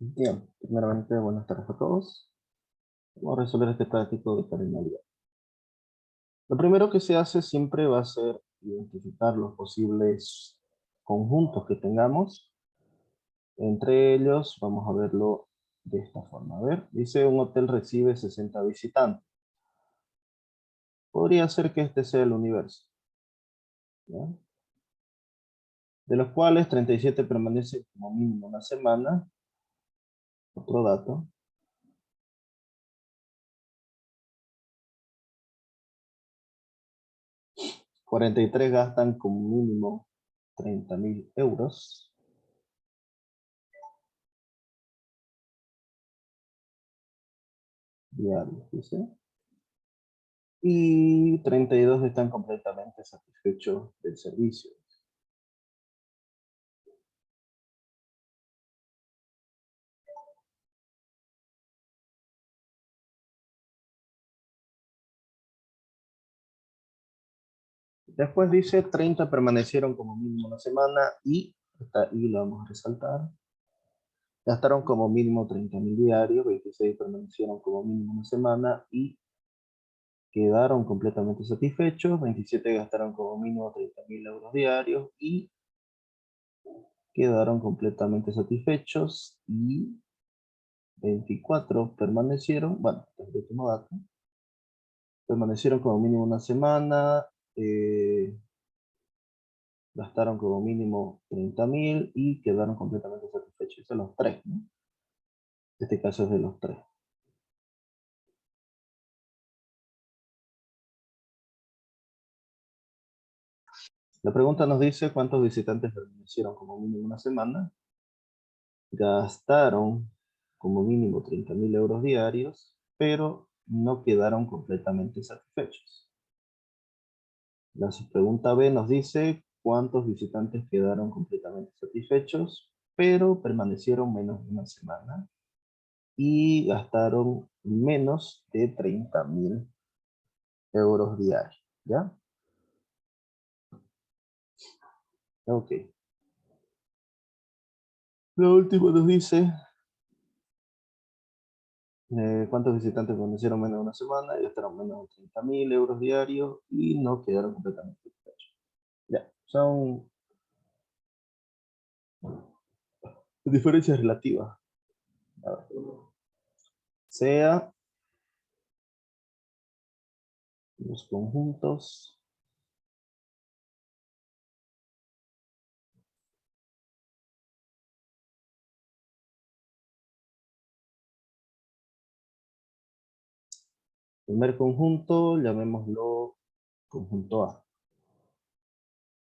Bien, primeramente buenas tardes a todos. Vamos a resolver este práctico de cardinalidad. Lo primero que se hace siempre va a ser identificar los posibles conjuntos que tengamos. Entre ellos, vamos a verlo de esta forma. A ver, dice un hotel recibe 60 visitantes. Podría ser que este sea el universo, ¿ya? De los cuales 37 permanecen como mínimo una semana. Otro dato. 43 gastan como mínimo 30.000 euros. Diarios, dice. Y 32 están completamente satisfechos del servicio. Después dice 30 permanecieron como mínimo una semana y, y lo vamos a resaltar, gastaron como mínimo 30.000 diarios, 26 permanecieron como mínimo una semana y quedaron completamente satisfechos, 27 gastaron como mínimo 30.000 euros diarios y quedaron completamente satisfechos y 24 permanecieron, bueno, este es el último dato, permanecieron como mínimo una semana, gastaron como mínimo 30.000 y quedaron completamente satisfechos. Esos son los tres, ¿no? Este caso es de los tres. La pregunta nos dice cuántos visitantes permanecieron como mínimo una semana, gastaron como mínimo 30.000 euros diarios, pero no quedaron completamente satisfechos. La pregunta B nos dice cuántos visitantes quedaron completamente satisfechos, pero permanecieron menos de una semana y gastaron menos de 30.000 euros diarios, ¿ya? Ok. Lo último nos dice cuántos visitantes permanecieron menos de una semana y gastaron menos de 30.000 euros diarios y no quedaron completamente satisfechos. Ya, son diferencias relativas. A ver. Sea los conjuntos primer conjunto, llamémoslo conjunto A,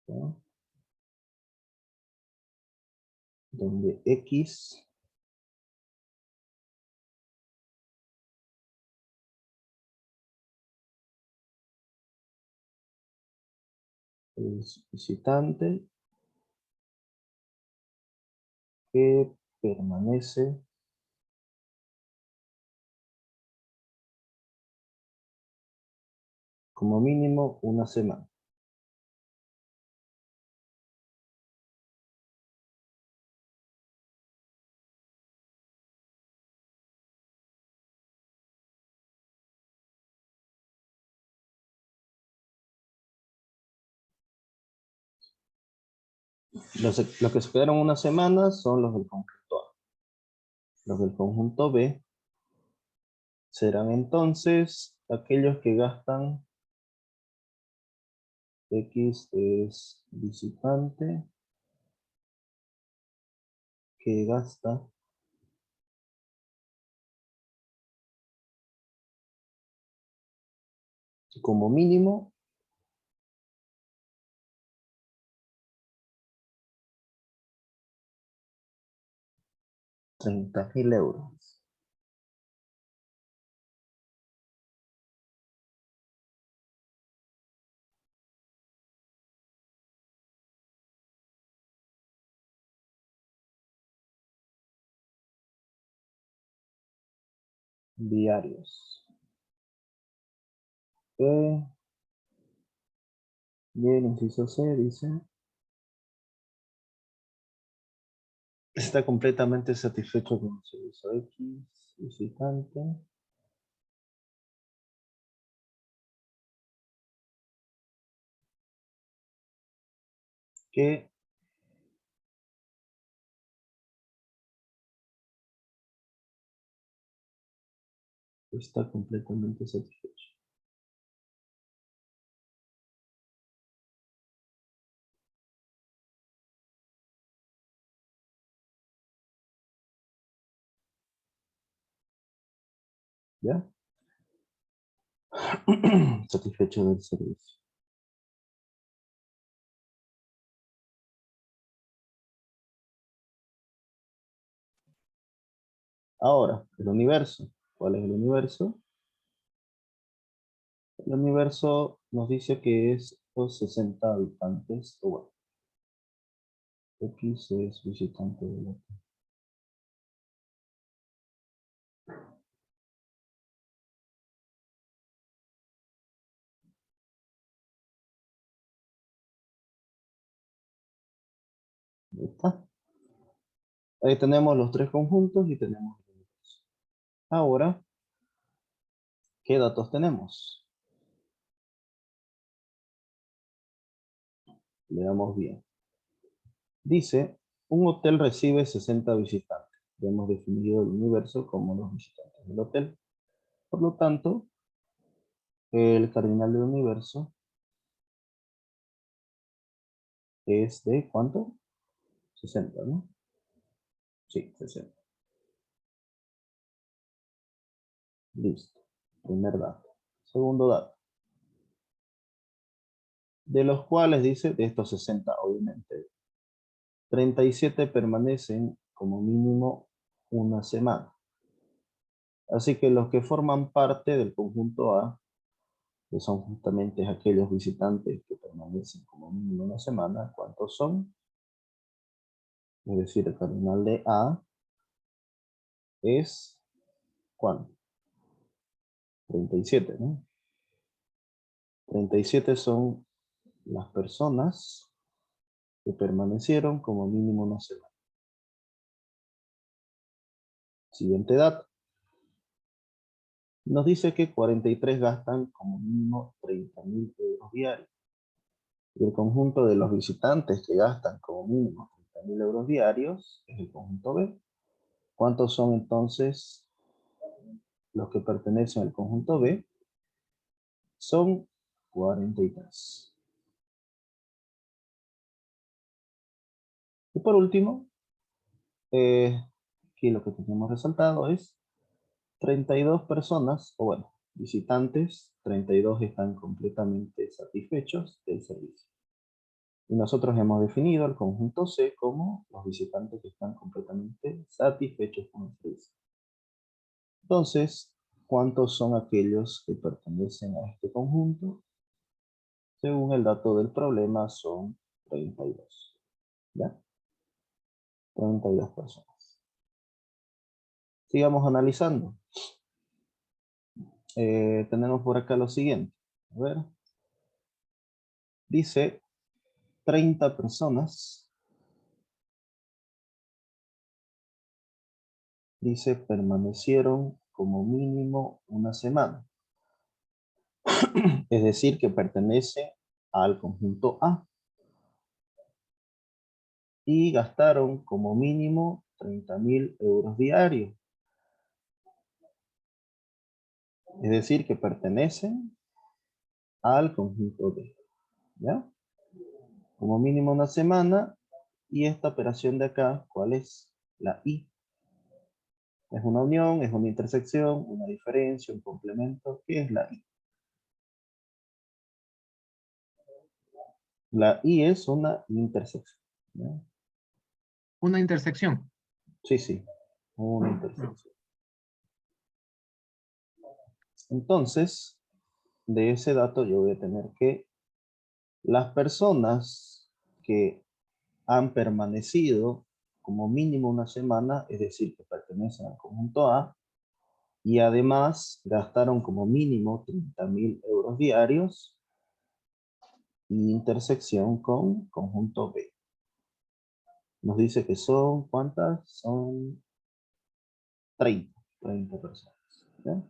¿no? Donde X es visitante que permanece como mínimo una semana. Los que se quedaron una semana son los del conjunto A. Los del conjunto B serán entonces aquellos que gastan, X es visitante, que gasta como mínimo 30.000 euros diarios. Bien, inciso C dice está completamente satisfecho con el servicio X, visitante. Que está completamente satisfecho. ¿Ya? Satisfecho del servicio. Ahora, el universo. ¿Cuál es el universo? El universo nos dice que es los 60 habitantes, o bueno, X es visitante de la Tierra. Ahí está. Ahí tenemos los tres conjuntos y tenemos el universo. Ahora, ¿qué datos tenemos? Leamos bien. Dice, un hotel recibe 60 visitantes. Ya hemos definido el universo como los visitantes del hotel. Por lo tanto, el cardinal del universo es de ¿cuánto? 60, ¿no? Sí, 60. Listo. Primer dato. Segundo dato. De los cuales dice, de estos 60, obviamente, 37 permanecen como mínimo una semana. Así que los que forman parte del conjunto A, que son justamente aquellos visitantes que permanecen como mínimo una semana, ¿cuántos son? Es decir, el cardinal de A es ¿cuánto? 37, ¿no? 37 son las personas que permanecieron como mínimo una semana. Siguiente dato. Nos dice que 43 gastan como mínimo 30.000 euros diarios. Y el conjunto de los visitantes que gastan como mínimo 30.000 euros diarios es el conjunto B. ¿Cuántos son entonces los que pertenecen al conjunto B? Son 43. Y por último, aquí lo que tenemos resaltado es 32 personas, o bueno, visitantes, 32 están completamente satisfechos del servicio. Y nosotros hemos definido el conjunto C como los visitantes que están completamente satisfechos con el servicio. Entonces, ¿cuántos son aquellos que pertenecen a este conjunto? Según el dato del problema, son 32. ¿Ya? 32 personas. Sigamos analizando. Tenemos por acá lo siguiente. A ver. Dice 30 personas. Dice permanecieron como mínimo una semana. Es decir, que pertenece al conjunto A. Y gastaron como mínimo 30.000 euros diarios. Es decir, que pertenecen al conjunto B. ¿Ya? Como mínimo una semana. Y esta operación de acá, ¿cuál es? La I. Es una unión, es una intersección, una diferencia, un complemento. ¿Qué es la I? La I es una intersección. ¿Ya? Una intersección. Sí, sí, una intersección. Entonces, de ese dato yo voy a tener que las personas que han permanecido como mínimo una semana, es decir, que pertenecen al conjunto A, y además gastaron como mínimo 30.000 euros diarios, y intersección con conjunto B. Nos dice que son, ¿cuántas? Son 30 personas. ¿Ya?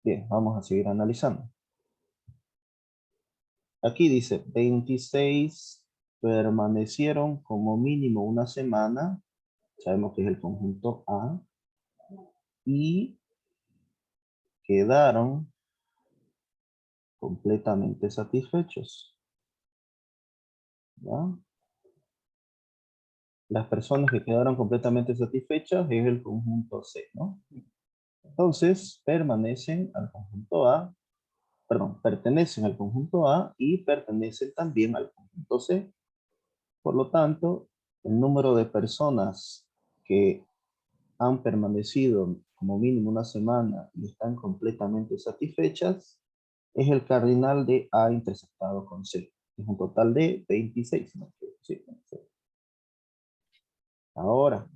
Bien, vamos a seguir analizando. Aquí dice, 26 permanecieron como mínimo una semana. Sabemos que es el conjunto A. Y quedaron completamente satisfechos. ¿Ya? Las personas que quedaron completamente satisfechas es el conjunto C, ¿no? Entonces, pertenecen al conjunto A y pertenecen también al conjunto C. Por lo tanto, el número de personas que han permanecido como mínimo una semana y están completamente satisfechas es el cardinal de A intersectado con C. Es un total de 26. ¿No? Sí, ahora,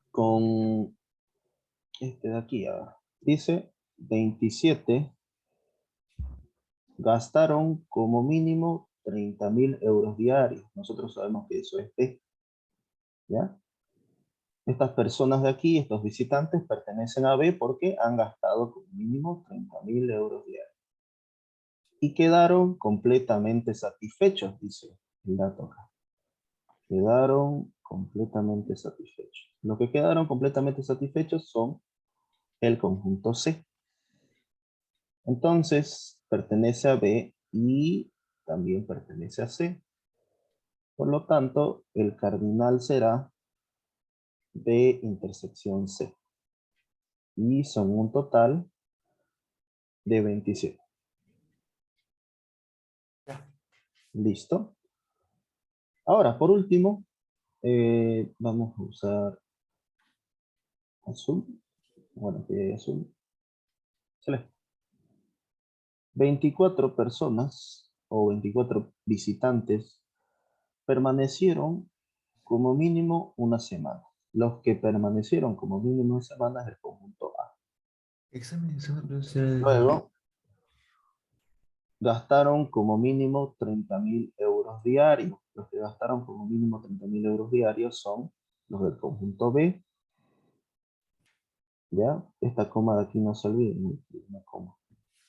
con este de aquí, dice 27 gastaron como mínimo 30.000 euros diarios. Nosotros sabemos que eso es P, ¿ya? Estas personas de aquí, estos visitantes, pertenecen a B porque han gastado como mínimo 30.000 euros diarios. Y quedaron completamente satisfechos, dice el dato acá. Quedaron completamente satisfechos. Los que quedaron completamente satisfechos son el conjunto C. Entonces, pertenece a B y también pertenece a C. Por lo tanto, el cardinal será B intersección C. Y son un total de 27. ¿Listo? Ahora, por último, vamos a usar azul. Bueno, que hay azul. Celeste. 24 personas o 24 visitantes permanecieron como mínimo una semana. Los que permanecieron como mínimo una semana es el conjunto A. Luego, gastaron como mínimo 30.000 euros diarios. Los que gastaron como mínimo 30.000 euros diarios son los del conjunto B. ¿Ya? Esta coma de aquí no se olvide, una coma.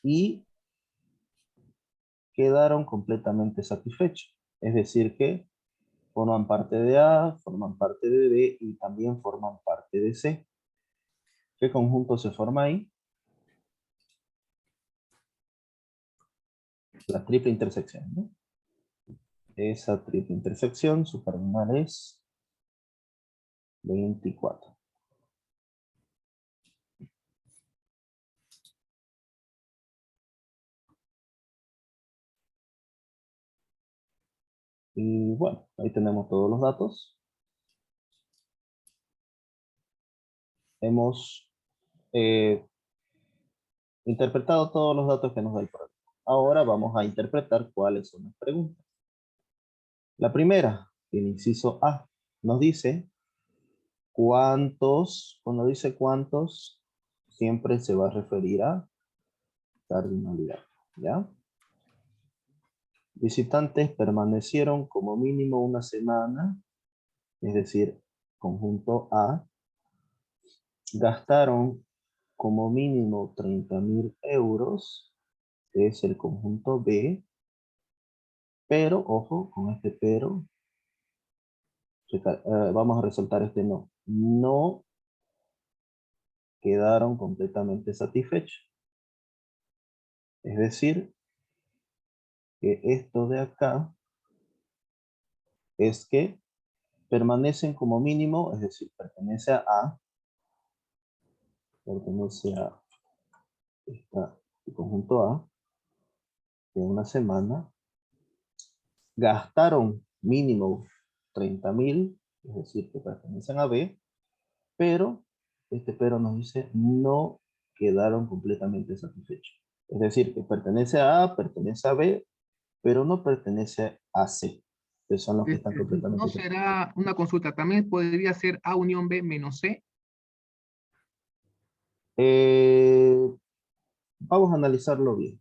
Y quedaron completamente satisfechos. Es decir que forman parte de A, forman parte de B y también forman parte de C. ¿Qué conjunto se forma ahí? La triple intersección, ¿no? Esa triple intersección, su cardinal es 24. Y bueno, ahí tenemos todos los datos. Hemos interpretado todos los datos que nos da el programa. Ahora vamos a interpretar cuáles son las preguntas. La primera, el inciso A, nos dice cuántos, cuando dice cuántos, siempre se va a referir a cardinalidad, ¿ya? Visitantes permanecieron como mínimo una semana, es decir, conjunto A, gastaron como mínimo 30.000 euros, que es el conjunto B, pero, ojo, con este pero, vamos a resaltar este no. No quedaron completamente satisfechos. Es decir, que esto de acá es que permanecen como mínimo, es decir, pertenece a el conjunto A, de una semana, gastaron mínimo 30.000, es decir, que pertenecen a B, pero este pero nos dice no quedaron completamente satisfechos. Es decir, que pertenece a A, pertenece a B, pero no pertenece a C, que son los que están completamente No satisfechos. será una consulta, también podría ser A unión B menos C, Eh, vamos a analizarlo bien.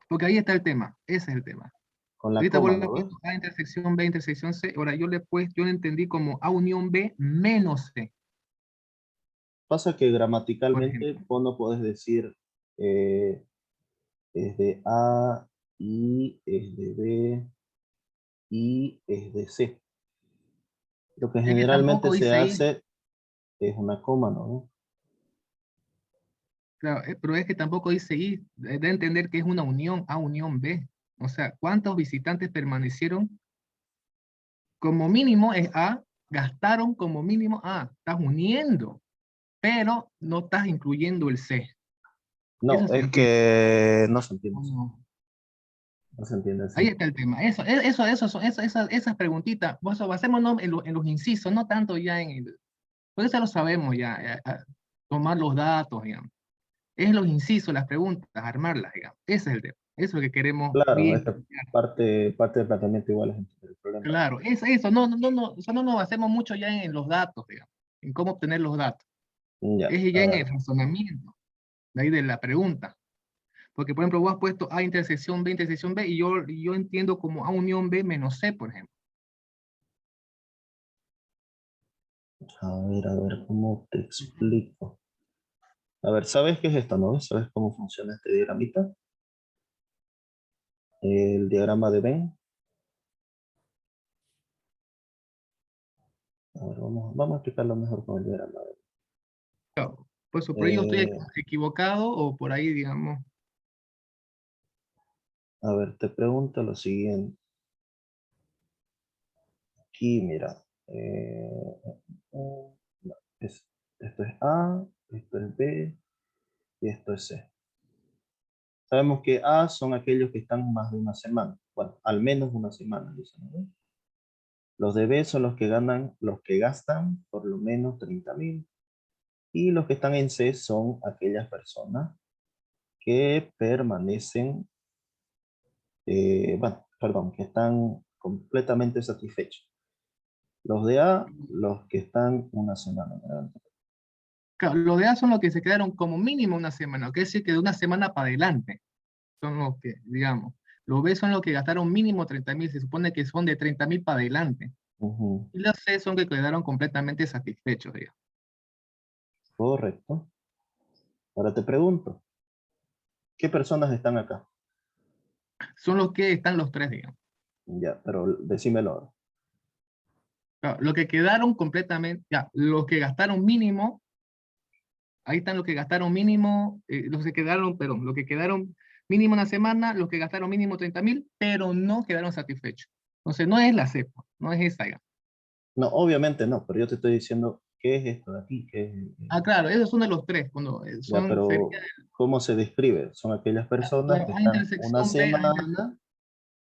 porque ahí está el tema, ese es el tema. Con la Ahorita coma, vuelvo a ¿no ves? puesto A intersección B intersección C. Ahora yo yo le entendí como A unión B menos C, Pasa que por gramaticalmente ejemplo. vos no podés decir eh, es de A y es de B y es de C. Lo que Es que generalmente tampoco se dice I, hace es una coma, ¿no? claro, pero es que tampoco dice I, de entender que es una unión A unión B. O sea, ¿cuántos visitantes permanecieron? Como mínimo es A, gastaron como mínimo A, estás uniendo, pero no estás incluyendo el C. No, Eso se es entiende. que no se entiende ¿O así. no? No se entiende Ahí así. está el tema. Esas preguntitas, basémonos en los incisos, no tanto ya en el. Pues eso lo sabemos ya, tomar los datos, digamos. Es los incisos, las preguntas, armarlas, digamos. Ese es el tema. Eso es lo que queremos Claro, bien esta plantear. parte del planteamiento igual es el problema. Claro, eso, no, o sea, no nos basemos mucho ya en los datos, digamos, en cómo obtener los datos. Ya, Es a ya en el ver. razonamiento, de ahí de la pregunta. Porque, por ejemplo, vos has puesto A intersección B, y yo entiendo como A unión B menos C, por ejemplo. A ver, ¿cómo te explico? A ver, ¿sabes qué es esto, no? ¿Sabes cómo funciona este diagramita? El diagrama de Venn. A ver, vamos a explicarlo mejor con el diagrama de Pues por ahí yo estoy Venn. equivocado o por ahí, digamos. A ver, te pregunto lo siguiente. Aquí, mira. No, esto es A, esto es B y esto es C. Sabemos que A son aquellos que están más de una semana. Bueno, al menos una semana, dicen, ¿no? Los de B son los que gastan por lo menos 30.000. Y los que están en C son aquellas personas que permanecen, bueno, perdón, que están completamente satisfechos. Los de A, los que están una semana, ¿verdad? Claro, los de A son los que se quedaron como mínimo una semana, que es decir, que de una semana para adelante son los que, digamos. Los B son los que gastaron mínimo 30.000, se supone que son de 30.000 para adelante. Ujú, Y los C son que quedaron completamente satisfechos, digamos. correcto. Ahora te pregunto, ¿qué personas están acá? Son los que están los tres, digamos. Ya, pero decímelo ahora. Claro, los que quedaron completamente, ya, los que gastaron mínimo, ahí están los que gastaron mínimo, los que quedaron, perdón, los que quedaron mínimo una semana, los que gastaron mínimo 30.000, pero no quedaron satisfechos. Entonces, no es la cepa, no es esa, digamos. No, obviamente no, pero yo te estoy diciendo, ¿qué es esto de aquí? ¿Qué es? Ah, claro, esos son de los tres, cuando Ya, sería pero ¿cómo se describe? Son aquellas personas que A están una intersección B, semana,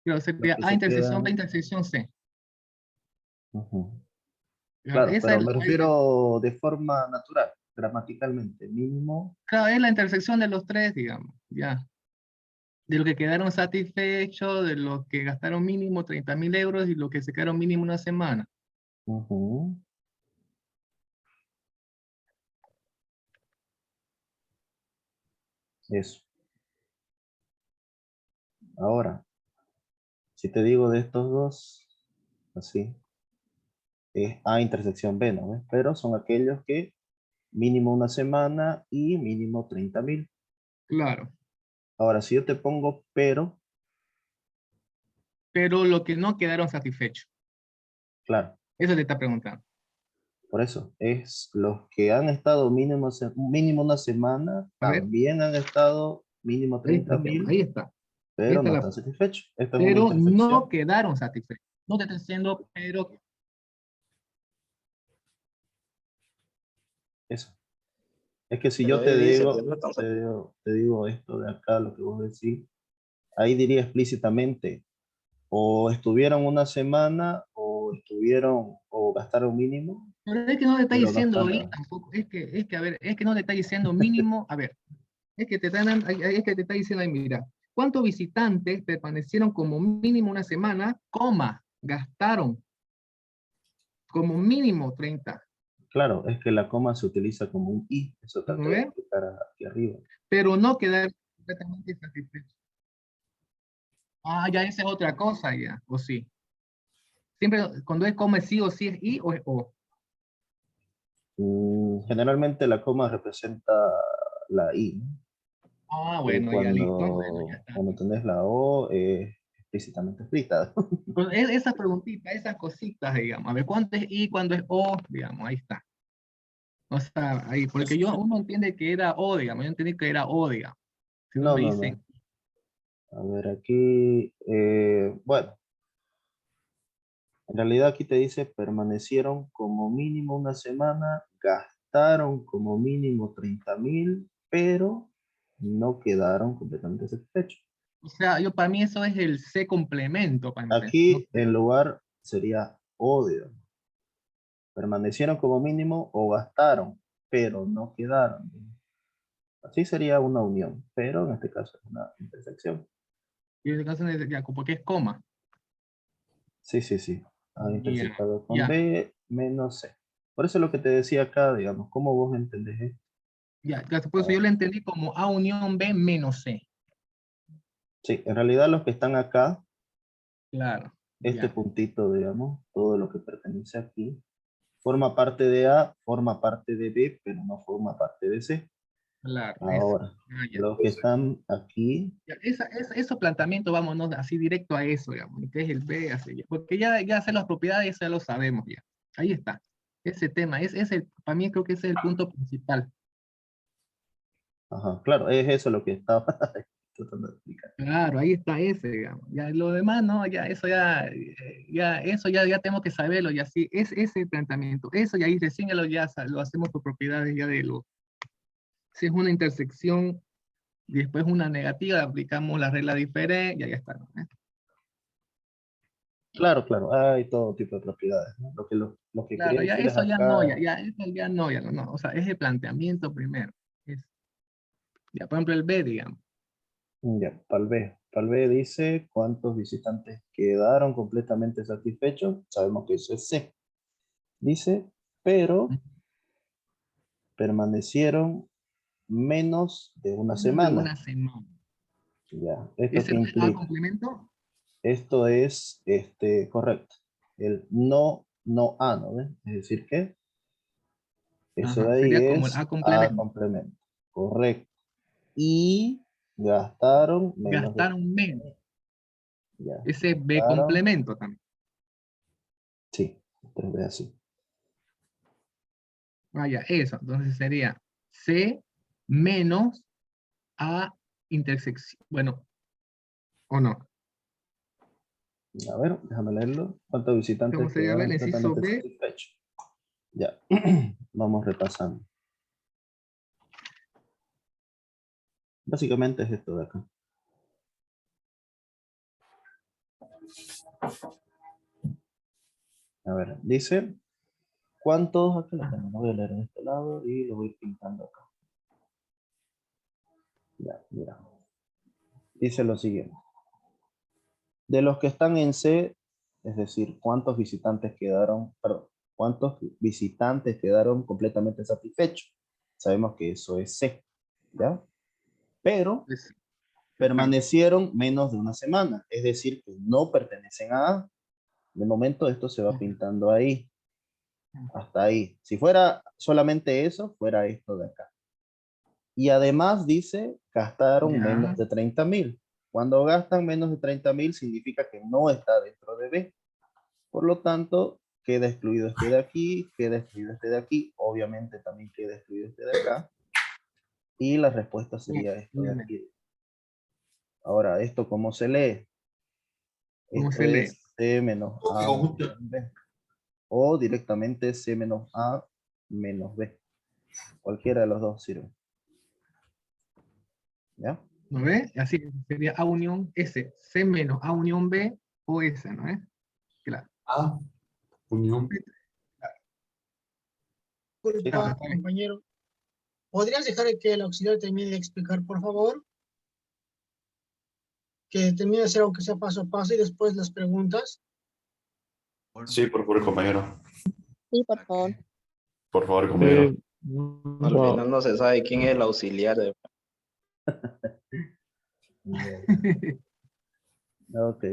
claro, los sería que A se intersección B, quedan. intersección C. Ujú. Claro, Claro, esa pero es, me refiero de forma natural, gramaticalmente, mínimo. claro, es la intersección de los tres, digamos, ya. De los que quedaron satisfechos, de los que gastaron mínimo 30.000 euros y los que se quedaron mínimo una semana. Ujú. Eso. Ahora, si te digo de estos dos, así, es A intersección B, ¿no ves? Pero son aquellos que mínimo una semana y mínimo 30.000. Claro, Ahora, si yo te pongo pero, pero los que no quedaron satisfechos. claro, Eso te está preguntando. por eso, es los que han estado mínimo, mínimo una semana, A ver, también han estado mínimo ahí está treinta el tema, mil, ahí está. Ahí pero está no la, están satisfechos. Esto es una pero no intersección. quedaron satisfechos. No te estoy diciendo, pero, Eso. Es que si Pero yo ahí dice que no están te digo esto de acá, lo que vos decís, ahí diría explícitamente, o estuvieron una semana, o estuvieron, o gastaron mínimo, pero es que no te está pero no diciendo están. ahí tampoco. A ver, es que no te está diciendo mínimo. A ver, es que te está diciendo ahí, mira, ¿cuántos visitantes permanecieron como mínimo una semana, coma, gastaron como mínimo 30? Claro, es que la coma se utiliza como un i, eso ¿No traté de ves? explicar aquí arriba. Pero no quedar completamente satisfecho. Ah, ya esa es otra cosa ya, o sí. Siempre cuando es coma es sí o sí es I o es O. Generalmente la coma representa la I, ¿no? Ah, Y bueno, ya listo. Bueno, ya está. cuando tenés la O, es explícitamente escrita. Pues esas preguntitas, esas cositas, digamos. A ver, ¿cuánto es I, cuándo es O? Digamos, ahí está. O sea, ahí, porque uno entiende que era O, digamos. Yo entendí que era O, digamos. Si no No, me no, dicen, no. A ver, aquí, bueno, en realidad aquí te dice permanecieron como mínimo una semana, gastaron como mínimo 30.000, pero no quedaron completamente satisfechos. o sea, yo para mí eso es el C complemento, para empezar. No Aquí sé. en lugar sería odio. Permanecieron como mínimo o gastaron, pero no quedaron. Así sería una unión, pero en este caso es una intersección. Y en este caso, ya, porque es coma. Sí, sí, sí. A Ya, intersectado con ya, B menos C. Por eso es lo que te decía acá, digamos, ¿cómo vos entendés esto? ya. Por eso yo lo entendí como A unión B menos C. Sí, en realidad los que están acá, Claro, este ya, puntito, digamos, todo lo que pertenece aquí, forma parte de A, forma parte de B, pero no forma parte de C. claro, eso. Ahora, Ah, ya. los que están aquí, Ya, esos planteamientos, vámonos así directo a eso, digamos, que es el B, así, ya, porque ya sé las propiedades, ya lo sabemos ya. Ahí está. Ese tema, para mí creo que ese es el punto principal. ajá, claro, es eso lo que estaba tratando de explicar. Claro, ahí está ese, digamos. Ya lo demás, no, ya eso ya tenemos que saberlo, y así, es ese planteamiento. Eso ya ahí recién lo hacemos por propiedades ya de lo. Si es una intersección y después una negativa, aplicamos la regla diferente, ya está, ¿no? Claro, claro, hay todo tipo de propiedades, ¿no? Lo que quería Claro, ya decirles eso ya no, acá, eso ya no, ya no. O sea, es el planteamiento primero. Ya, por ejemplo, el B, digamos. ya, tal vez dice cuántos visitantes quedaron completamente satisfechos, sabemos que eso es C. Dice, pero permanecieron menos de una Menos de semana. una semana. Ya, ¿esto ¿Ese qué no es A implica? complemento? Esto es correcto. El no, no A, ¿no ves? Es decir, que eso de Ajá, ahí sería como el A es A complemento. complemento. Correcto. Y gastaron menos de... Gastaron menos. Ya, Ese B gastaron. complemento también. Sí, 3B así. Vaya, eso. Entonces sería C menos A intersección. Bueno, o no. A ver, déjame leerlo. ¿Cuántos ¿Cómo visitantes sería? A ver, quedaron el inciso completamente B. satisfechos? Ya, vamos repasando. Básicamente es esto de acá. A ver, dice, ¿cuántos? Aquí lo tengo, lo voy a leer en este lado y lo voy pintando acá. Ya, mira. Dice lo siguiente. De los que están en C, es decir, ¿cuántos visitantes quedaron, perdón, cuántos visitantes quedaron completamente satisfechos? Sabemos que eso es C, ¿ya? Pero Pues, ajá. permanecieron menos de una semana, es decir, que no pertenecen a A. De momento esto se va Ajá. pintando ahí, hasta ahí. Si fuera solamente eso, fuera esto de acá. Y además dice, gastaron Ya. menos de 30.000. Cuando gastan menos de 30.000 significa que no está dentro de B. Por lo tanto, queda excluido este de aquí, queda excluido este de aquí, obviamente también queda excluido este de acá. Y la respuesta Ya, sería esto de obviamente. aquí. Ahora, ¿esto cómo se lee? ¿Cómo Esto se lee? es C menos A unión B. O directamente C menos A menos B. Cualquiera de los dos sirve. ¿Ya? ¿No ve? Así sería A unión S, C menos A unión B o S, ¿no es? Claro. A, unión. Claro, Disculpa, está bien. compañero. ¿Podrías dejar que el auxiliar termine de explicar, por favor? Que termine de hacer aunque sea paso a paso y después las preguntas. Sí, por favor, compañero. Sí, por favor. Por favor, compañero. Al final no se sabe quién es el auxiliar. Ya, Ok.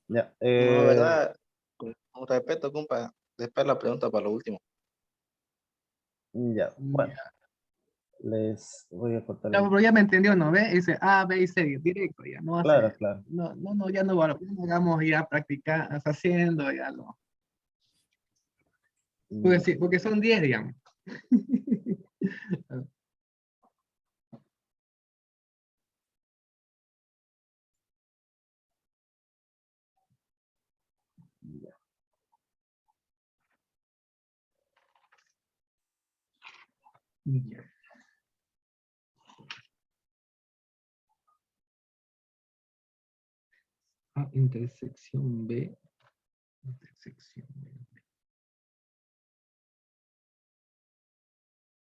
Ya. No, ¿verdad? Con respeto, compa. Después la pregunta para lo último. Ya. Bueno, Ya, les voy a cortar. pero ya me entendió, ¿no ve? Dice A, B y C, directo, ya no Claro, hace, claro. no, ya no, no hagamos ya practicar, haciendo, ya no. Porque, Ya. sí, porque son 10, digamos. Ya. Ya. A, intersección B. Intersección B.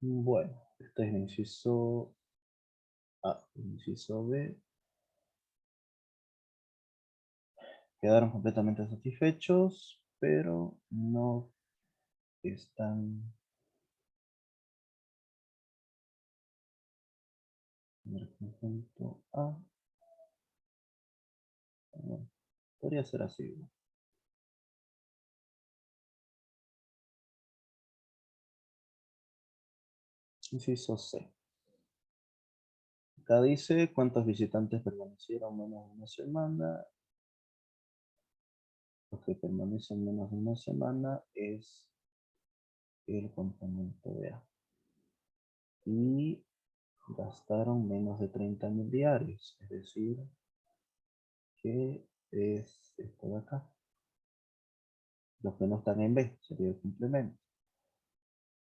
Bueno, este es el inciso A, inciso B. Quedaron completamente satisfechos, pero no están en el conjunto A. Bueno, podría ser así. ¿No? Inciso C. Acá dice cuántos visitantes permanecieron menos de una semana. Los que permanecen menos de una semana es el componente de A. Y gastaron menos de 30.000 diarios, es decir, que es esto de acá. Los que no están en B sería el complemento.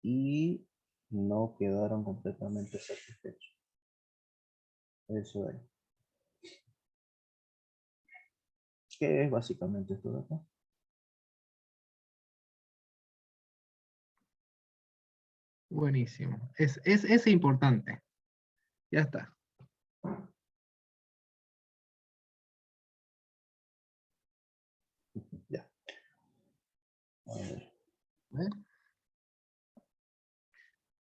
Y no quedaron completamente satisfechos. Eso es. Que es básicamente esto de acá. Buenísimo. Es importante. Ya está. Ya. A ver. ¿Eh?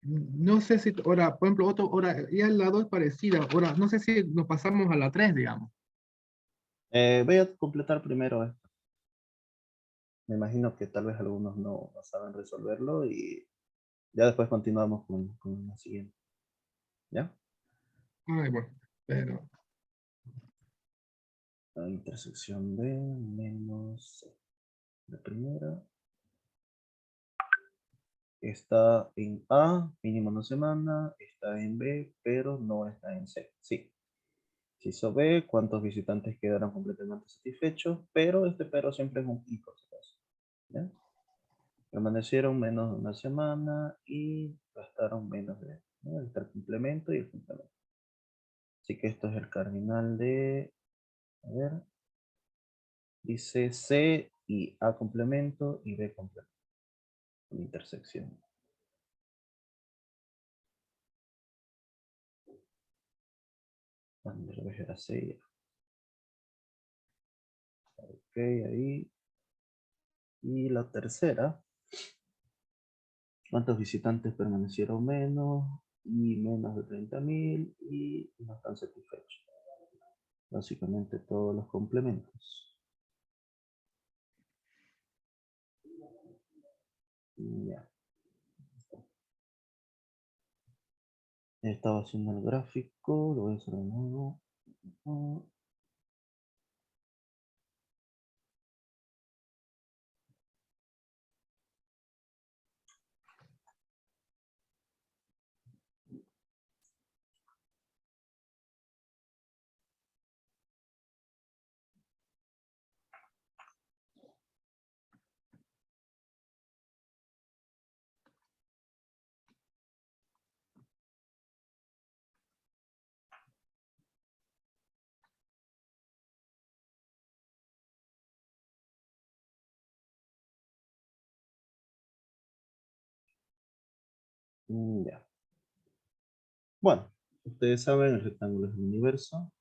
No sé si, ahora, por ejemplo, ahora, ya la 2 es parecida. Ahora, no sé si nos pasamos a la 3, digamos. Voy a completar primero esto. Me imagino que tal vez algunos no saben resolverlo y ya después continuamos con la siguiente. ¿Ya? Ay, bueno, pero La intersección B menos C. La primera está en A, mínimo una semana, está en B, pero no está en C. Sí. Si hizo B, ¿cuántos visitantes quedaron completamente satisfechos? Pero este pero siempre es un pico. ¿Ya? Permanecieron menos de una semana y gastaron menos de, ¿no? El complemento y el complemento. Así que esto es el cardinal de, a ver, dice C y A complemento y B complemento. Una intersección. Cuando lo era C. Ok, ahí. Y la tercera. ¿Cuántos visitantes permanecieron menos? Y menos de 30.000 y no están satisfechos. Básicamente todos los complementos. Ya. Estaba haciendo el gráfico, lo voy a hacer de nuevo. Ya. Bueno, ustedes saben, el rectángulo es el universo.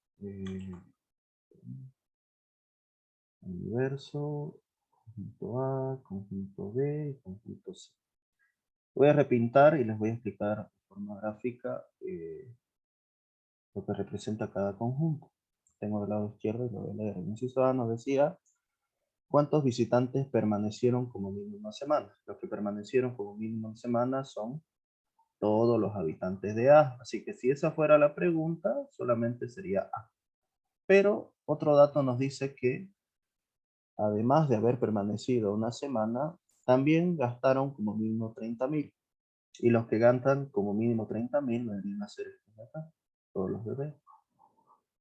Universo, conjunto A, conjunto B y conjunto C. Voy a repintar y les voy a explicar de forma gráfica lo que representa cada conjunto. tengo del lado izquierdo y lo voy a leer. El inciso A nos decía, ¿cuántos visitantes permanecieron como mínimo una semana? Los que permanecieron como mínimo una semana son todos los habitantes de A. Así que si esa fuera la pregunta, solamente sería A. Pero otro dato nos dice que, además de haber permanecido una semana, también gastaron como mínimo 30.000. Y los que gastan como mínimo 30.000 vendrían a ser estos de acá, todos los de B.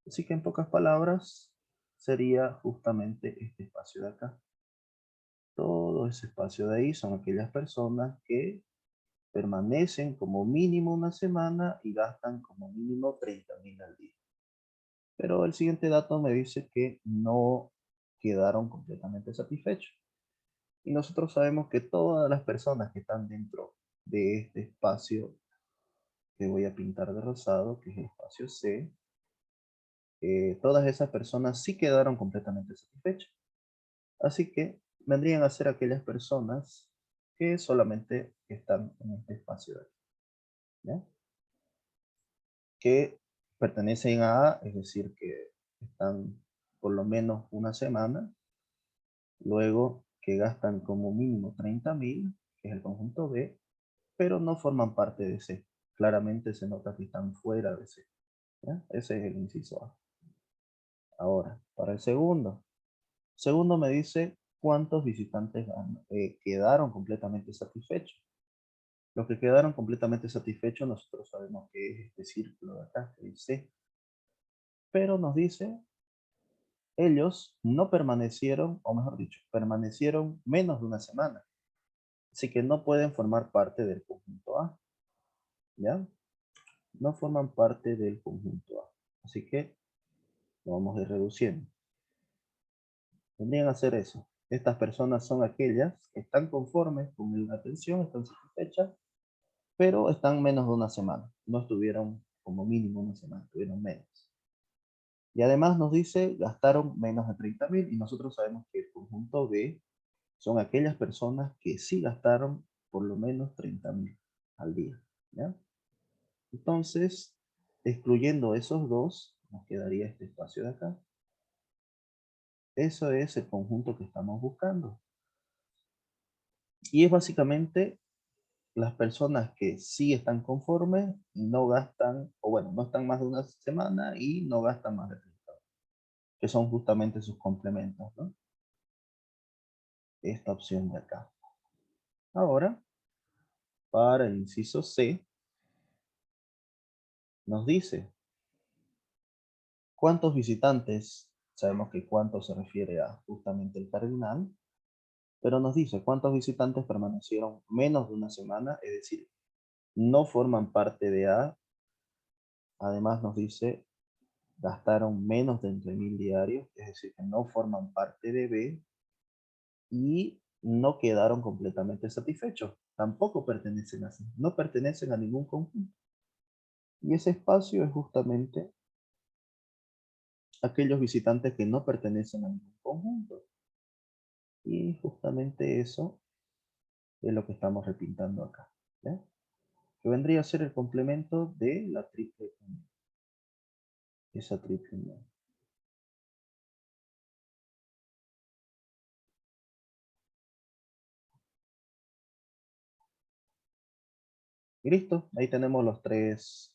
Así que en pocas palabras, sería justamente este espacio de acá. Todo ese espacio de ahí son aquellas personas que permanecen como mínimo una semana y gastan como mínimo 30.000 al día. Pero el siguiente dato me dice que no quedaron completamente satisfechos. Y nosotros sabemos que todas las personas que están dentro de este espacio que voy a pintar de rosado, que es el espacio C, todas esas personas sí quedaron completamente satisfechas. Así que vendrían a ser aquellas personas que solamente están en este espacio de aquí, ¿ya? Que pertenecen a A, es decir, que están por lo menos una semana, luego que gastan como mínimo 30.000, que es el conjunto B, pero no forman parte de C. Claramente se nota que están fuera de C, ¿ya? Ese es el inciso A. Ahora, para el segundo. Segundo me dice cuántos visitantes quedaron completamente satisfechos. Los que quedaron completamente satisfechos, nosotros sabemos que es este círculo de acá, que dice, pero nos dice, ellos no permanecieron, o mejor dicho, permanecieron menos de una semana. Así que no pueden formar parte del conjunto A. ¿Ya? No forman parte del conjunto A. Así que lo vamos a ir reduciendo. Tendrían que hacer eso. Estas personas son aquellas que están conformes con la atención, están satisfechas, pero están menos de una semana. No estuvieron como mínimo una semana, estuvieron menos. Y además nos dice, gastaron menos de 30.000 y nosotros sabemos que el conjunto B son aquellas personas que sí gastaron por lo menos 30.000 al día. ¿Ya? Entonces, excluyendo esos dos, nos quedaría este espacio de acá. Eso es el conjunto que estamos buscando. Y es básicamente las personas que sí están conformes y no gastan, o bueno, no están más de una semana y no gastan más de 30, que son justamente sus complementos, ¿no? Esta opción de acá. Ahora, para el inciso C, nos dice, ¿cuántos visitantes? Sabemos que cuánto se refiere a justamente el cardinal, pero nos dice cuántos visitantes permanecieron menos de una semana, es decir, no forman parte de A. Además nos dice gastaron menos de 20.000 diarios, es decir, que no forman parte de B y no quedaron completamente satisfechos. Tampoco pertenecen a C, no pertenecen a ningún conjunto. Y ese espacio es justamente aquellos visitantes que no pertenecen a ningún conjunto. Y justamente eso es lo que estamos repintando acá, ¿ya? Que vendría a ser el complemento de la triple unión. Esa triple unión. Y listo, ahí tenemos los tres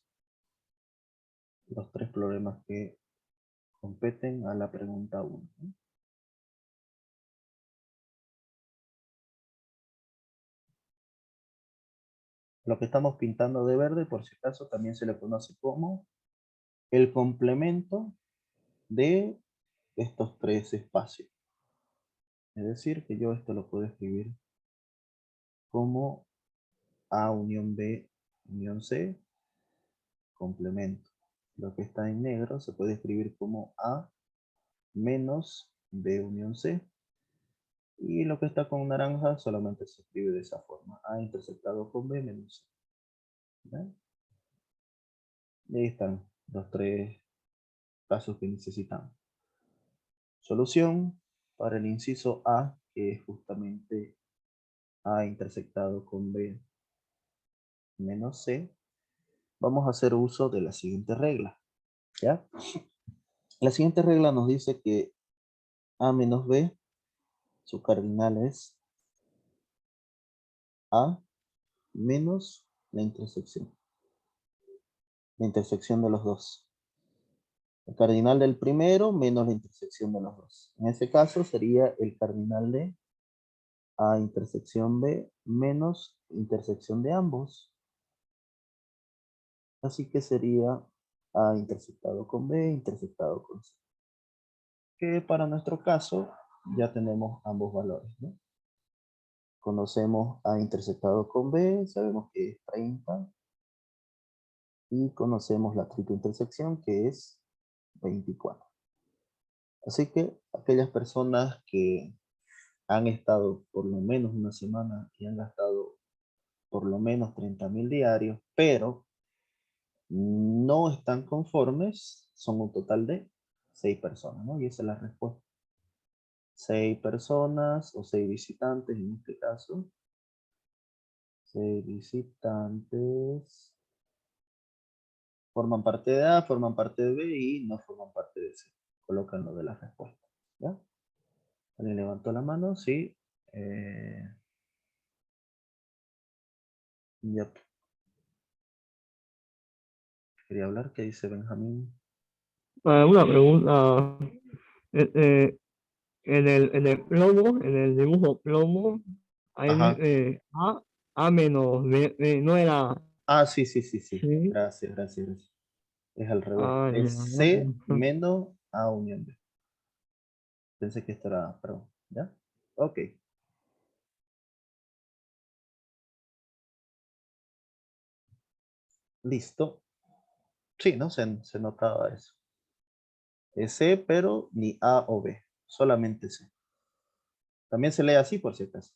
problemas que competen a la pregunta 1. Lo que estamos pintando de verde, por si acaso, también se le conoce como el complemento de estos tres espacios. Es decir, que yo esto lo puedo escribir como A unión B unión C, complemento. Lo que está en negro se puede escribir como A menos B unión C. Y lo que está con naranja solamente se escribe de esa forma. A intersectado con B menos C. ¿Ya? Y ahí están los tres casos que necesitamos. Solución para el inciso A, que es justamente A intersectado con B menos C. Vamos a hacer uso de la siguiente regla. ¿Ya? La siguiente regla nos dice que A menos B, su cardinal es A menos la intersección de los dos. El cardinal del primero menos la intersección de los dos. En ese caso sería el cardinal de A intersección B menos intersección de ambos. Así que sería A intersectado con B intersectado con C. Que para nuestro caso ya tenemos ambos valores, ¿no? Conocemos A intersectado con B, sabemos que es 30. Y conocemos la triple intersección que es 24. Así que aquellas personas que han estado por lo menos una semana y han gastado por lo menos 30.000 diarios, pero no están conformes, son un total de 6 personas, ¿no? Y esa es la respuesta. 6 personas o 6 visitantes en este caso. 6 visitantes forman parte de A, forman parte de B y no forman parte de C. Colocan lo de la respuesta. ¿Ya? ¿Alguien levantó la mano? Sí. Ya. Quería hablar. ¿Qué dice Benjamín? Una pregunta. eh, eh, en el plomo, en el dibujo plomo, hay Ajá. A menos B, no era Ah, sí, sí, sí, sí. C. Gracias, gracias, gracias. Es al revés. Ah, ya. Es C menos A unión B. Pensé que esto era, perdón. ¿Ya? Ok. Listo. Sí, ¿no? Se notaba eso. Es C, pero ni A o B. Solamente C. También se lee así por si acaso.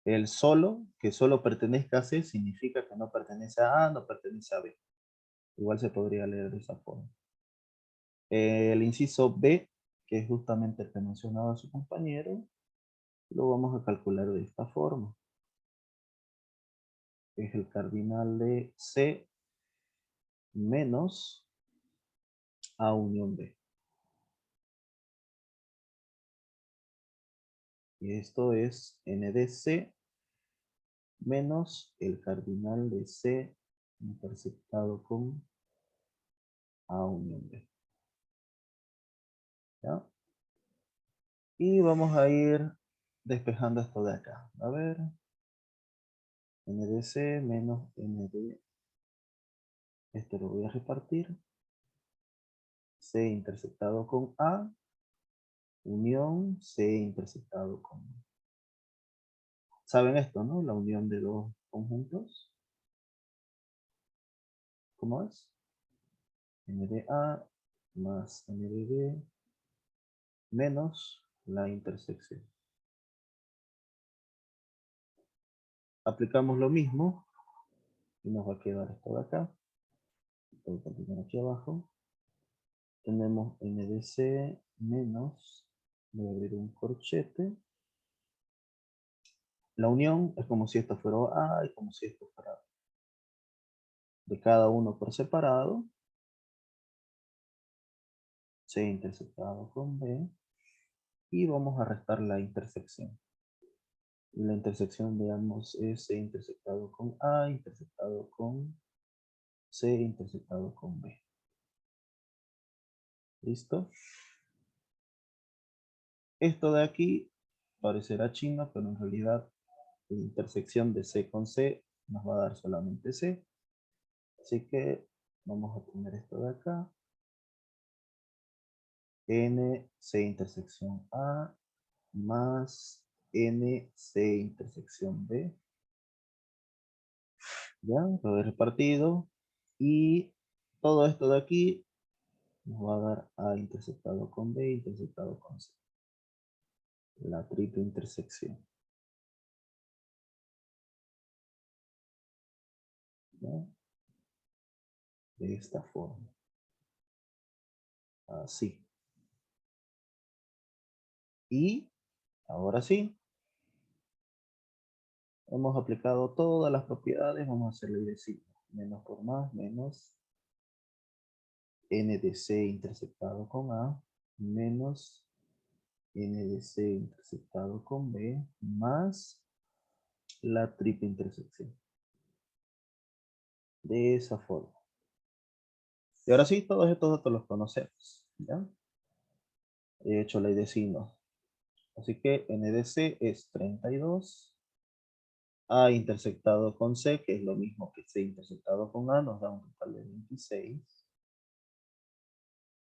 El solo, que solo pertenezca a C, significa que no pertenece a A, no pertenece a B. Igual se podría leer de esa forma. El inciso B, que es justamente el que mencionaba su compañero, lo vamos a calcular de esta forma. Es el cardinal de C menos A unión B. Y esto es N de C menos el cardinal de C interceptado con A unión B. ¿Ya? Y vamos a ir despejando esto de acá. A ver. N de C menos N de... Este lo voy a repartir. C interceptado con A. Unión C interceptado con... ¿Saben esto, no? La unión de dos conjuntos. ¿Cómo es? N de A más N de B menos la intersección. Aplicamos lo mismo y nos va a quedar esto de acá. Voy a continuar aquí abajo. Tenemos N de C menos, voy a abrir un corchete. La unión es como si esto fuera A y como si esto fuera B. De cada uno por separado. C interceptado con B. Y vamos a restar la intersección. Y la intersección, veamos, es C interceptado con A, interceptado con C, interceptado con B. ¿Listo? Esto de aquí parecerá chino, pero en realidad la intersección de C con C nos va a dar solamente C. Así que vamos a poner esto de acá. N, C intersección A, más N, C intersección B. Ya, lo he repartido. Y todo esto de aquí nos va a dar A interceptado con B, interceptado con C. La triple intersección. ¿Ya? De esta forma. Así. Y ahora sí, hemos aplicado todas las propiedades. Vamos a hacerle decir menos por más, menos n de C intersectado con A menos n de C intersectado con B más la triple intersección. De esa forma. Y ahora sí, todos estos datos los conocemos. ¿Ya? He hecho la de signos. Así que n de C es 32. A intersectado con C, que es lo mismo que C intersectado con A, nos da un total de 26.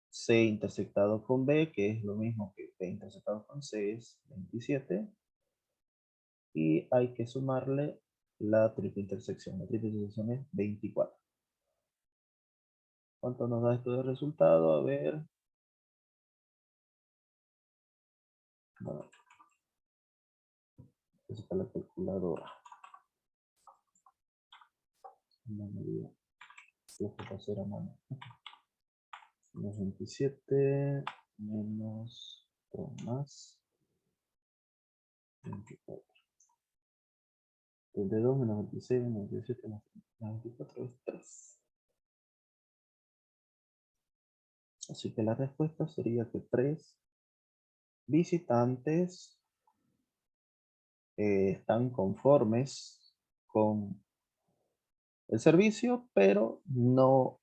C intersectado con B, que es lo mismo que B intersectado con C, es 27. Y hay que sumarle la triple intersección. La triple intersección es 24. ¿Cuánto nos da esto de resultado? A ver. Bueno, esa es la calculadora. No me diga. Lo que hacer a mano. Menos 27 menos 3 más 24. 32 menos 26 menos 17 menos 24 es 3. Así que la respuesta sería que 3 visitantes están conformes con el servicio, pero no,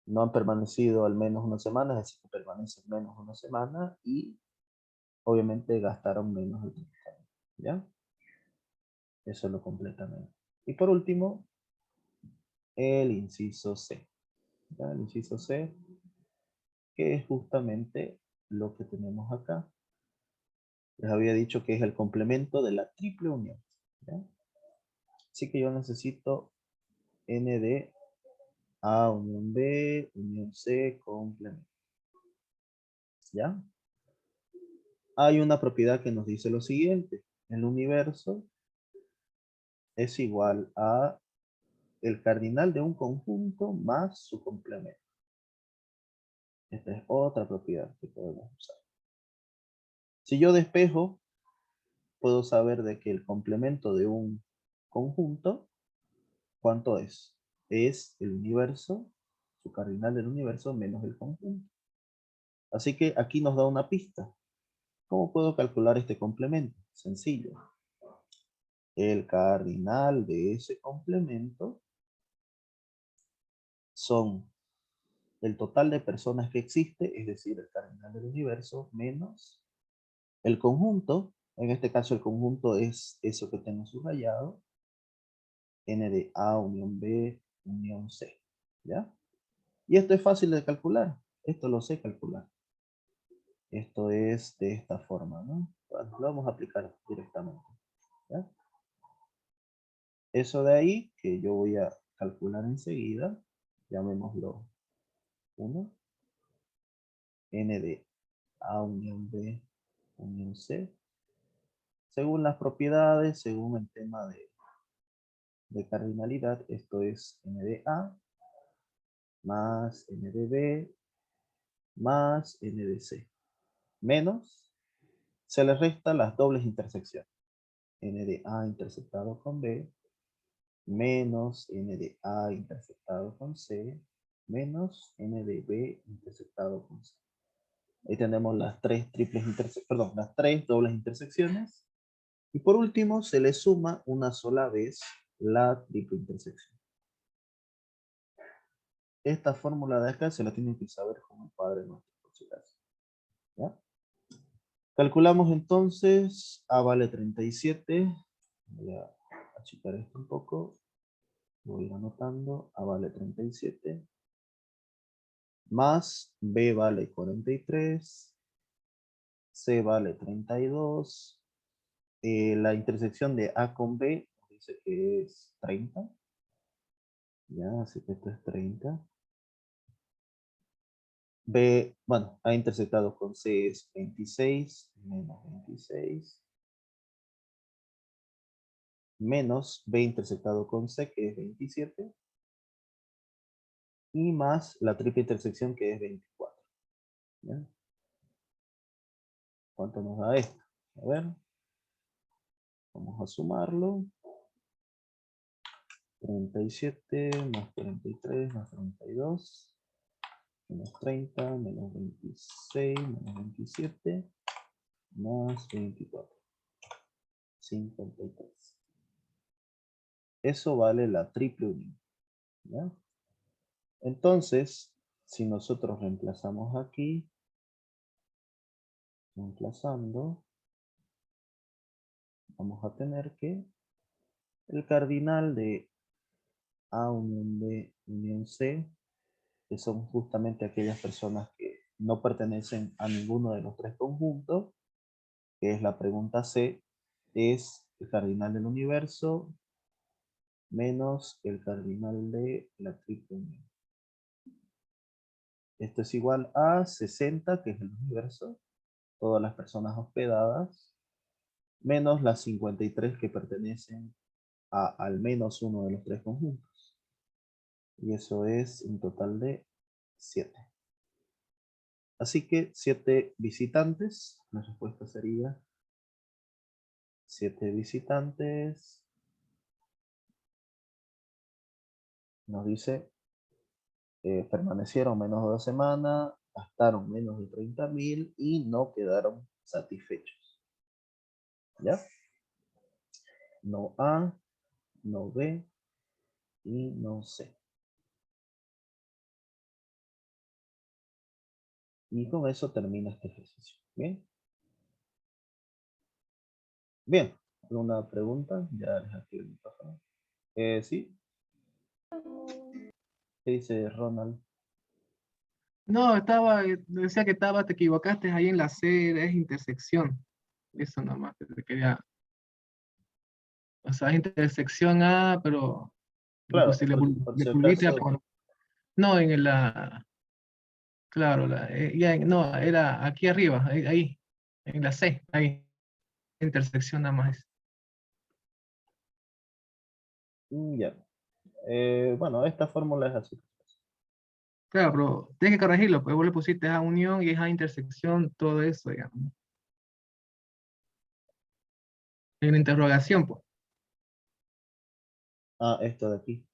no han permanecido al menos una semana, es decir, que permanecen menos una semana y obviamente gastaron menos el tiempo. ¿Ya? Eso lo completamente. Y por último, el inciso C. ¿Ya? El inciso C, que es justamente lo que tenemos acá. Les había dicho que es el complemento de la triple unión. ¿Ya? Así que yo necesito n de A unión B, unión C, complemento. ¿Ya? Hay una propiedad que nos dice lo siguiente. El universo es igual a el cardinal de un conjunto más su complemento. Esta es otra propiedad que podemos usar. Si yo despejo, puedo saber de que el complemento de un conjunto, ¿cuánto es? Es el universo, su cardinal del universo menos el conjunto. Así que aquí nos da una pista. ¿Cómo puedo calcular este complemento? Sencillo. El cardinal de ese complemento son el total de personas que existe, es decir, el cardinal del universo, menos el conjunto. En este caso el conjunto es eso que tengo subrayado. N de A unión B unión C. ¿Ya? Y esto es fácil de calcular. Esto lo sé calcular. Esto es de esta forma, ¿no? Bueno, lo vamos a aplicar directamente. ¿Ya? Eso de ahí, que yo voy a calcular enseguida, llamémoslo 1. N de A unión B unión C. Según las propiedades, según el tema de cardinalidad, esto es N de A más N de B más N de C. Menos, se le resta las dobles intersecciones. N de A intersectado con B menos N de A intersectado con C menos N de B intersectado con C. Ahí tenemos las tres triples intersecciones, las tres dobles intersecciones. Y por último, se le suma una sola vez la triple intersección. Esta fórmula de acá se la tienen que saber como el padre nuestro, por si acaso. ¿Ya? Calculamos entonces, A vale 37. Voy a achicar esto un poco. Voy a ir anotando. A vale 37. Más B vale 43. C vale 32. La intersección de A con B nos dice que es 30. Ya, así que esto es 30. B, bueno, A intersectado con C es 26 menos 26. Menos B intersectado con C, que es 27. Y más la triple intersección, que es 24. ¿Ya? ¿Cuánto nos da esto? A ver. Vamos a sumarlo. 37 más 43 más 32 menos 30 menos 26 menos 27 más 24. 53. Eso vale la triple unión, ¿ya? Entonces, si nosotros reemplazamos aquí, reemplazando, vamos a tener que el cardinal de A unión B unión C, que son justamente aquellas personas que no pertenecen a ninguno de los tres conjuntos, que es la pregunta C, es el cardinal del universo menos el cardinal de la triple unión. Esto es igual a 60, que es el universo, todas las personas hospedadas, menos las 53 que pertenecen a al menos uno de los tres conjuntos. Y eso es un total de 7. Así que 7 visitantes, la respuesta sería 7 visitantes. Nos dice, permanecieron menos de 2 semanas, gastaron menos de 30.000 y no quedaron satisfechos. ¿Ya? No A, no B y no C. Y con eso termina este ejercicio. ¿Bien? Bien. ¿Alguna pregunta? Ya les activo el micrófono. ¿Sí? ¿Qué dice Ronald? No, decía que te equivocaste ahí en la C, es intersección. Eso nomás, te quería. O sea, es intersección A, pero Claro, por le si pusiste a acaso. no, en la, claro, no, era aquí arriba, ahí, en la C, ahí, intersección nada más. Ya. Bueno, esta fórmula es así. Claro, pero tienes que corregirlo, pues vos le pusiste a unión y es a intersección, todo eso, digamos. En la interrogación, pues. Ah, esto de aquí.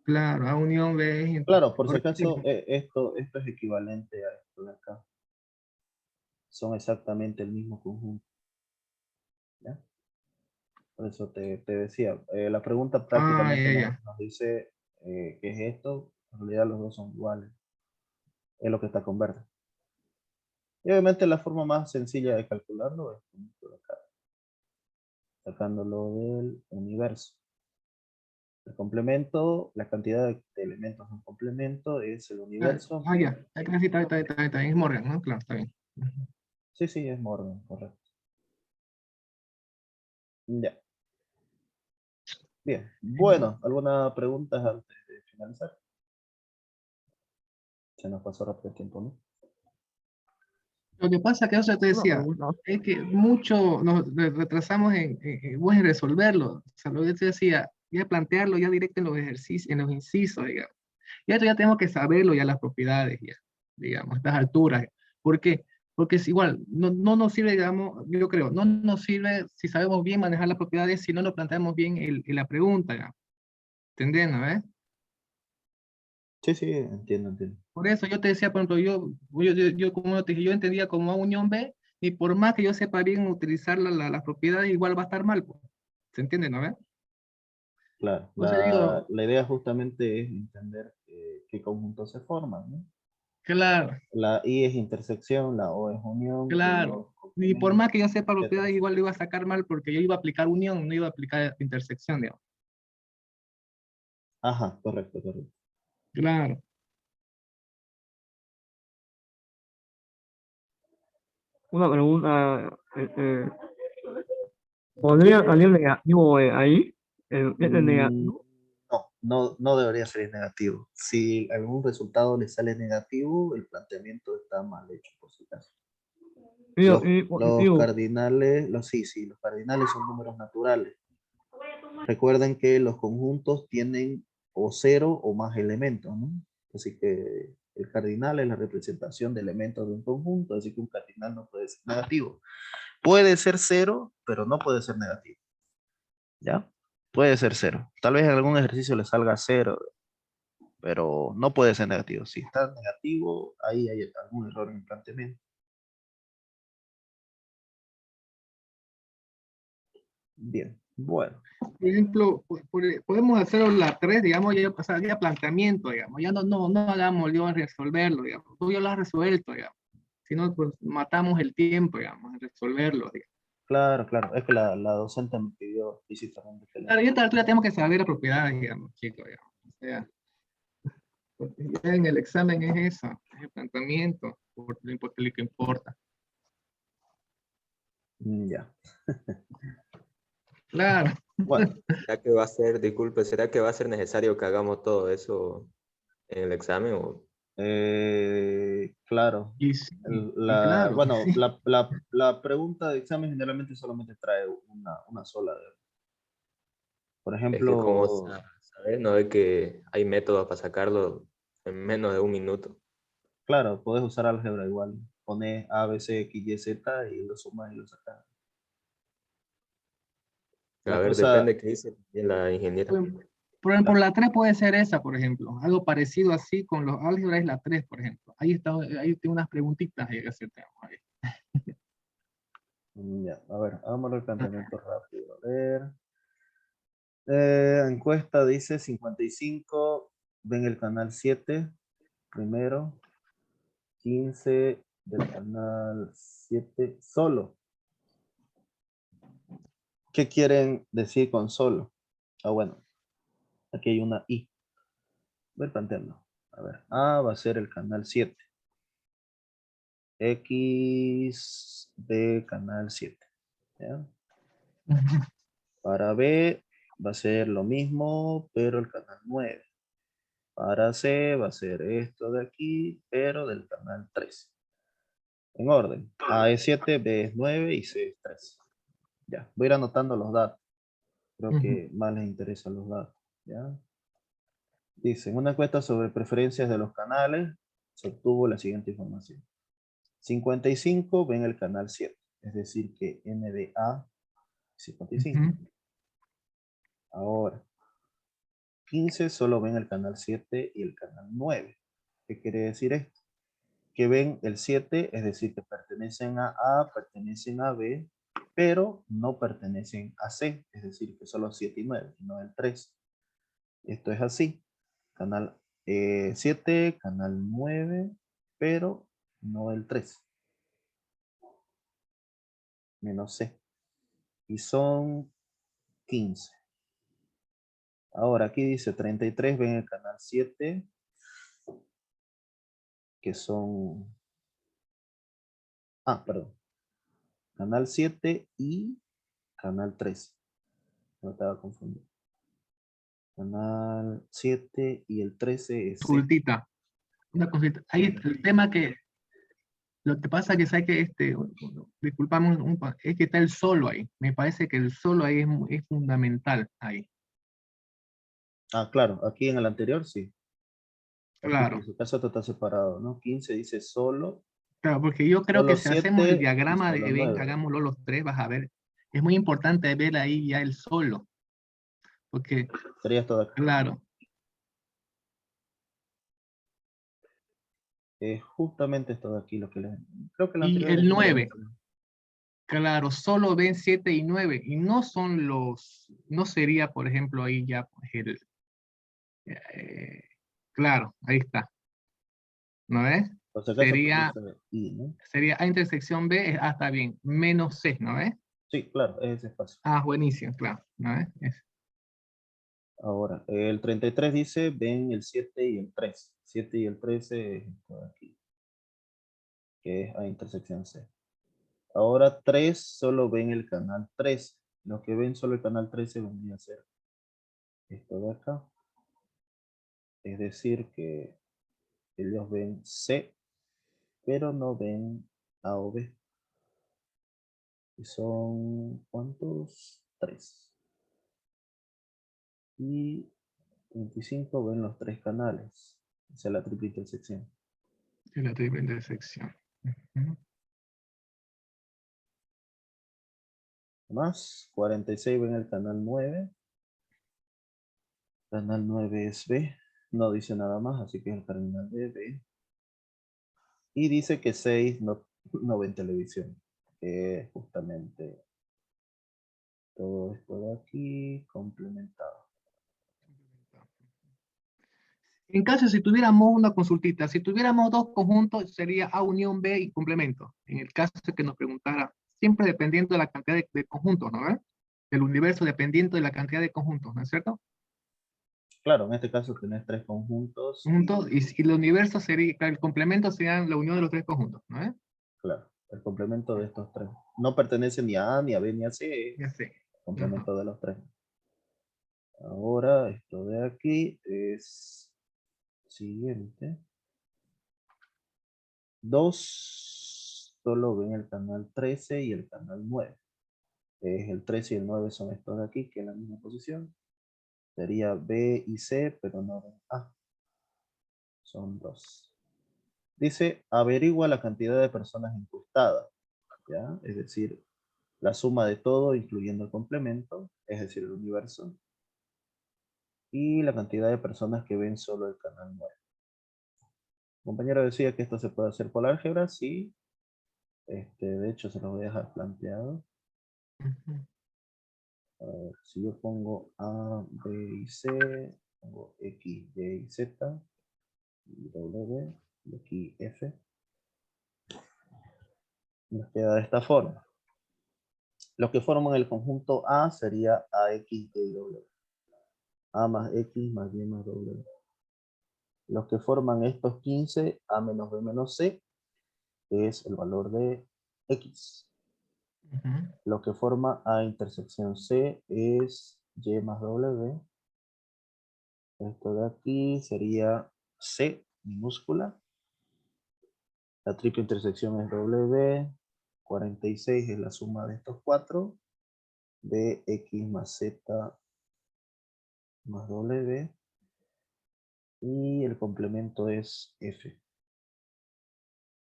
Claro, a unión B es Claro, por si acaso, correctísimo. esto es equivalente a esto de acá. Son exactamente el mismo conjunto. ¿Ya? Por eso te decía, la pregunta Ah, prácticamente ya, ya. nos dice qué es esto. En realidad los dos son iguales. Es lo que está con verde. Y obviamente la forma más sencilla de calcularlo es con esto de acá, sacándolo del universo. El complemento, la cantidad de elementos de un complemento es el universo. Ya. Hay que necesitar, está bien, es Morgan, ¿no? Claro, está bien. Sí, sí, es Morgan, correcto. Ya. Bien. Bueno, ¿alguna pregunta antes de finalizar? Se nos pasó rápido el tiempo, ¿no? Lo que pasa que eso te Una decía, pregunta. es que mucho nos retrasamos en resolverlo. O sea, lo que te decía, ya plantearlo ya directo en los ejercicios, en los incisos, digamos. Y esto ya tenemos que saberlo, ya las propiedades, ya, digamos, a estas alturas. ¿Por qué? Porque es igual, no nos sirve, digamos, yo creo, no nos sirve si sabemos bien manejar las propiedades, si no lo planteamos bien en la pregunta, digamos. ¿Entendiendo, eh? Sí, sí, entiendo, entiendo. Por eso yo te decía, por ejemplo, yo como te dije, yo entendía como A unión B, y por más que yo sepa bien utilizar las propiedades, igual va a estar mal, pues. ¿Se entiende, no? Claro, Entonces digo, la idea justamente es entender qué conjuntos se forman, ¿no? claro, La I es intersección, la O es unión, el O claro. es Y por complemento, más que yo sepa etcétera. propiedades, igual lo iba a sacar mal porque yo iba a aplicar unión, no iba a aplicar intersección, digamos. Ajá, correcto, correcto. Claro. Una pregunta. ¿Podría salir negativo ahí? El Mm, negativo. no debería ser negativo. Si algún resultado le sale negativo, el planteamiento está mal hecho, por si acaso. Y Los positivo. cardinales, sí, los cardinales son números naturales. Recuerden que los conjuntos tienen o cero o más elementos, ¿no? Así que el cardinal es la representación de elementos de un conjunto, así que un cardinal no puede ser negativo. Puede ser cero, pero no puede ser negativo. ¿Ya? puede ser 0. Tal vez en algún ejercicio le salga 0, pero no puede ser negativo. Si está negativo, ahí hay algún error en el planteamiento. Bien, bueno. Por ejemplo, podemos hacerlo la 3, digamos, ya pasaría planteamiento, digamos, ya no hagamos yo a resolverlo, digamos, tú ya lo has resuelto, digamos, si no, pues matamos el tiempo, digamos, en resolverlo, digamos. Claro, claro. Es que la docente me pidió explícitamente que Claro, y a esta altura tenemos que saber la propiedad, digamos, chicos, digamos, o sea, porque ya en el examen es eso, es el planteamiento, por lo que importa. Ya. Claro. Bueno, ¿Será que va a ser, disculpe, será que va a ser necesario que hagamos todo eso en el examen? O claro. Y claro, Bueno, sí. la pregunta de examen generalmente solamente trae una sola. Por es que como ejemplo, saber, no ve que hay métodos para sacarlo en menos de un minuto. claro, puedes usar álgebra igual. Pones A, B, C, X, Y, Z y lo sumas y lo sacas. A La ver, cosa, depende qué dice también la ingeniera. Por ejemplo, la 3 puede ser esa, por ejemplo. Algo parecido así con los álgebras es la 3, por ejemplo. Ahí tengo unas preguntitas ahí que hacerte. Ahí. ya, a ver, hagamos el planteamiento rápido. A ver. Encuesta dice 55, ven el canal 7 primero, 15 del canal 7 solo. ¿Qué quieren decir con solo? Ah, bueno, aquí hay una I. Voy planteando. A ver, A va a ser el canal 7. X, B, canal 7. ¿Ya? Para B va a ser lo mismo, pero el canal 9. Para C va a ser esto de aquí, pero del canal 3. En orden. A es 7, B es 9 y C es 3. Ya, voy a ir anotando los datos. Creo que más les interesan los datos. ¿Ya? Dice, en una encuesta sobre preferencias de los canales, se obtuvo la siguiente información. 55 ven el canal 7, es decir que N de A es 55. Ahora, 15 solo ven el canal 7 y el canal 9. ¿Qué quiere decir esto? Que ven el 7, es decir, que pertenecen a A, pertenecen a B, pero no pertenecen a C, es decir, que solo 7 y 9, no el 3. Esto es así. Canal 7, canal 9, pero no el 3. Menos C. Y son 15. Ahora aquí dice 33, ven el canal 7, que son... Ah, perdón. Canal 7 y canal 3. No estaba confundido. Canal 7 y el 13 es C. Consultita, una cosita. Ahí el tema que, lo que pasa que sabe que disculpame, es que está el solo ahí. Me parece que el solo ahí es fundamental ahí. Ah, claro, aquí en el anterior sí. Aquí Claro. por su caso está separado, ¿no? 15 dice solo, Claro, porque yo creo solo que si hacemos el 7 y diagrama de solo Venn, 9. hagámoslo los tres, vas a ver. Es muy importante ver ahí ya el solo. Porque, Sería esto de acá. claro, Justamente esto de aquí lo que les... Creo que el y anterior el es igual. 9, claro, solo ven 7 y 9, y no son no sería, por ejemplo, ahí ya pues, eh, claro, ahí está, ¿no ves? Por si acaso Sería, puse I, ¿no? sería A intersección B, está bien, menos C, ¿no ves? Sí, claro, es ese espacio. Ah, buenísimo, claro, ¿no ves? Ahora, el 33 dice, ven el 7 y el 13. 7 y el 13 es esto de aquí, que es A intersección C. Ahora 3 solo ven el canal 13. Los que ven solo el canal 13 vendría a ser esto de acá. Es decir que ellos ven C, pero no ven A o B. Y son, ¿cuántos? 3. Y 25 ven los 3 canales. Esa es la triple intersección. Es la triple intersección. Ujú. Más 46 ven el canal 9. Canal 9 es B. No dice nada más, así que es el terminal de B. Y dice que 6 no ven televisión. Que es justamente todo esto de aquí complementado. En caso si tuviéramos una consultita, si tuviéramos dos conjuntos, sería A unión B y complemento. En el caso de que nos preguntara, siempre dependiendo de la cantidad de conjuntos, ¿no? El universo dependiendo de la cantidad de conjuntos, ¿no es cierto? Claro, en este caso tenés 3 conjuntos. Conjuntos, y el universo sería, el complemento sería la unión de los 3 conjuntos, ¿no? Claro, el complemento de estos 3. No pertenece ni a A, ni a B, ni a C. Ya sé. Complemento de los 3. Ahora, esto de aquí es siguiente. 2 solo ven el canal 13 y el canal 9. El 13 y el 9 son estos de aquí, que es la misma posición. Sería B y C, pero no ven A. Son 2. Dice, averigua la cantidad de personas encuestadas. ¿Ya? Es decir, la suma de todo, incluyendo el complemento, es decir, el universo. Y la cantidad de personas que ven solo el canal 9. El compañero decía que esto se puede hacer por álgebra, sí. De hecho, se lo voy a dejar planteado. A ver, si yo pongo A, B y C, pongo X, Y y Z, y W, y aquí F, nos queda de esta forma. Los que forman el conjunto A sería AX, Y, W. A más X más Y más W. Los que forman estos 15, A menos B menos C, es el valor de X. Lo que forma A intersección C es Y más W. Esto de aquí sería C minúscula. La triple intersección es W. 46 es la suma de estos 4. De X más Z más W. Y el complemento es F.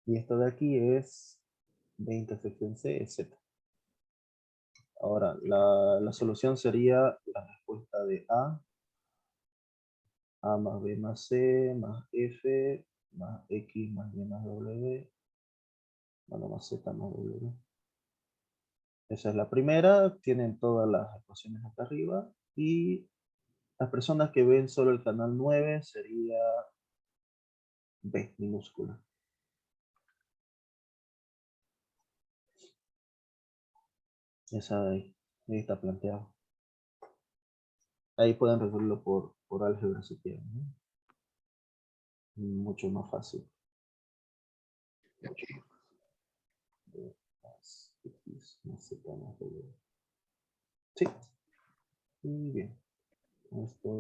Y esto de aquí es B intersección C es Z. Ahora, la solución sería la respuesta de A más B más C más F más X más Y más W, bueno, más Z más W. Esa es la primera, tienen todas las ecuaciones acá arriba, y las personas que ven solo el canal 9 sería B minúscula. Esa de ahí está planteado. Ahí pueden resolverlo por álgebra si quieren, ¿no? Mucho más fácil. B más X más Z más W. Sí. Muy bien. Esto